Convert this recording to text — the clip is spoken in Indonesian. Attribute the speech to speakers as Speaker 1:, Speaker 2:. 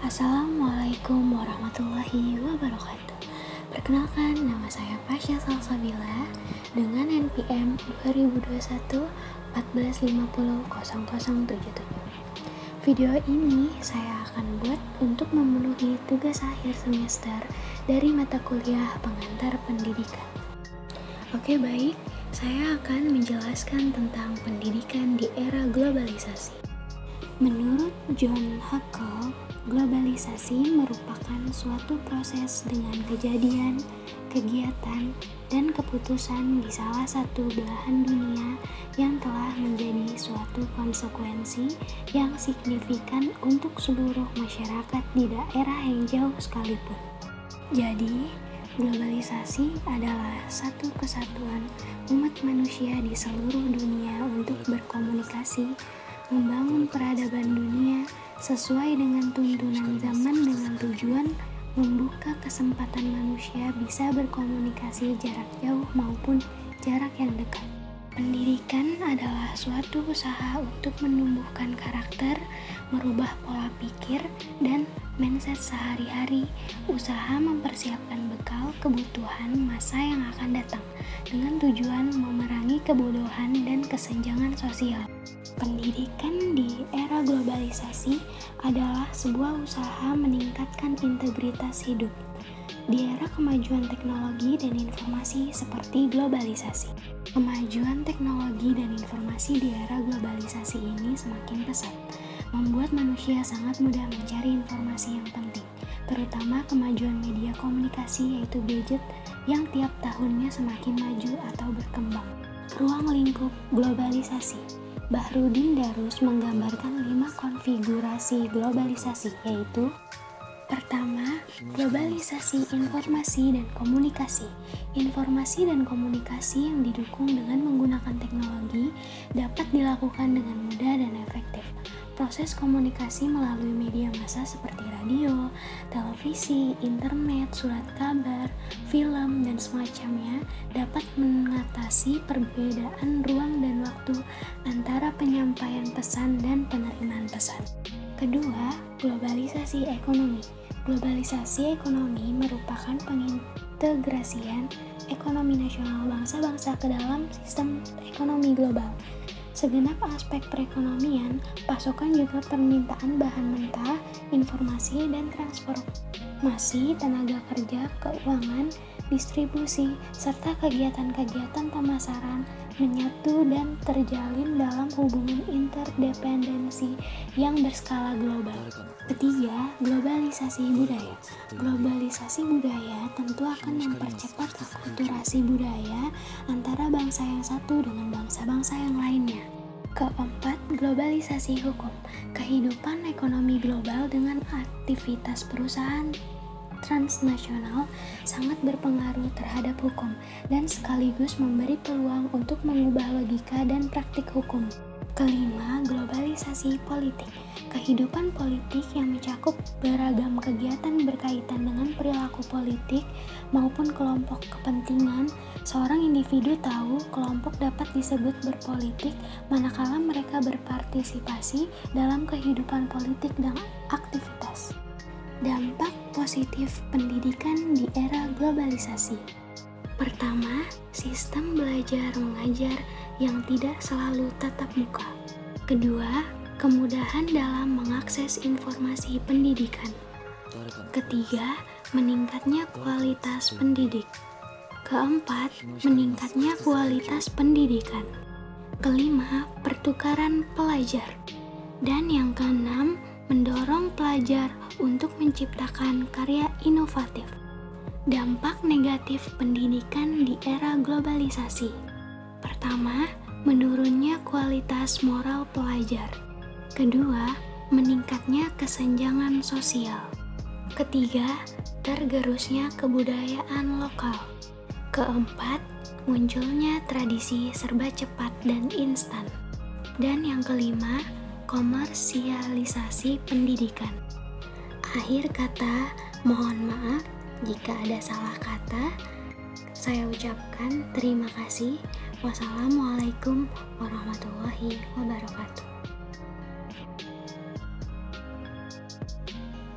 Speaker 1: Assalamualaikum warahmatullahi wabarakatuh. Perkenalkan, nama saya Pasha Salsabila dengan NPM 2021 1450 0077. Video ini saya akan buat untuk memenuhi tugas akhir semester dari mata kuliah pengantar pendidikan. Oke, baik, saya akan menjelaskan tentang pendidikan di era globalisasi. Menurut John Hackle, globalisasi merupakan suatu proses dengan kejadian, kegiatan, dan keputusan di salah satu belahan dunia yang telah menjadi suatu konsekuensi yang signifikan untuk seluruh masyarakat di daerah yang jauh sekalipun. Jadi, globalisasi adalah satu kesatuan umat manusia di seluruh dunia untuk berkomunikasi, membangun peradaban dunia sesuai dengan tuntunan zaman dengan tujuan membuka kesempatan manusia bisa berkomunikasi jarak jauh maupun jarak yang dekat. Pendidikan adalah suatu usaha untuk menumbuhkan karakter, merubah pola pikir, dan mindset sehari-hari, usaha mempersiapkan bekal kebutuhan masa yang akan datang, dengan tujuan memerangi kebodohan dan kesenjangan sosial. Pendidikan di era globalisasi adalah sebuah usaha meningkatkan integritas hidup di era kemajuan teknologi dan informasi seperti globalisasi. Kemajuan teknologi dan informasi di era globalisasi ini semakin pesat, membuat manusia sangat mudah mencari informasi yang penting, terutama kemajuan media komunikasi yaitu gadget yang tiap tahunnya semakin maju atau berkembang. Ruang lingkup globalisasi. Bahrudin Darus menggambarkan 5 konfigurasi globalisasi, yaitu: pertama, globalisasi informasi dan komunikasi. Informasi dan komunikasi yang didukung dengan menggunakan teknologi dapat dilakukan dengan mudah dan efektif. Proses komunikasi melalui media massa seperti radio, televisi, internet, surat kabar, film, dan semacamnya dapat mengatasi perbedaan ruang dan waktu antara penyampaian pesan dan penerimaan pesan. Kedua, globalisasi ekonomi. Globalisasi ekonomi merupakan pengintegrasian ekonomi nasional bangsa-bangsa ke dalam sistem ekonomi global. Segenap aspek perekonomian, pasokan juga permintaan bahan mentah, informasi dan transformasi tenaga kerja, keuangan, distribusi, serta kegiatan-kegiatan pemasaran menyatu dan terjalin dalam hubungan interdependensi yang berskala global. Ketiga, globalisasi budaya. Globalisasi budaya tentu akan mempercepat akulturasi budaya antara bangsa yang satu dengan bangsa-bangsa yang lainnya. Keempat, globalisasi hukum. Kehidupan ekonomi global dengan aktivitas perusahaan transnasional sangat berpengaruh terhadap hukum dan sekaligus memberi peluang untuk mengubah logika dan praktik hukum. Kelima, globalisasi politik. Kehidupan politik yang mencakup beragam kegiatan berkaitan dengan perilaku politik maupun kelompok kepentingan. Seorang individu tahu kelompok dapat disebut berpolitik manakala mereka berpartisipasi dalam kehidupan politik dan aktivitas. Dampak positif pendidikan di era globalisasi. Pertama, sistem belajar mengajar yang tidak selalu tatap muka. Kedua, kemudahan dalam mengakses informasi pendidikan. Ketiga, meningkatnya kualitas pendidik. Keempat, meningkatnya kualitas pendidikan. Kelima, pertukaran pelajar. Dan yang keenam, mendorong pelajar untuk menciptakan karya inovatif. Dampak negatif pendidikan di era globalisasi. Pertama, menurunnya kualitas moral pelajar. Kedua, meningkatnya kesenjangan sosial. Ketiga, tergerusnya kebudayaan lokal. Keempat, munculnya tradisi serba cepat dan instan. Dan yang kelima, komersialisasi pendidikan. Akhir kata, mohon maaf jika ada salah kata. Saya ucapkan terima kasih. Wassalamualaikum warahmatullahi wabarakatuh.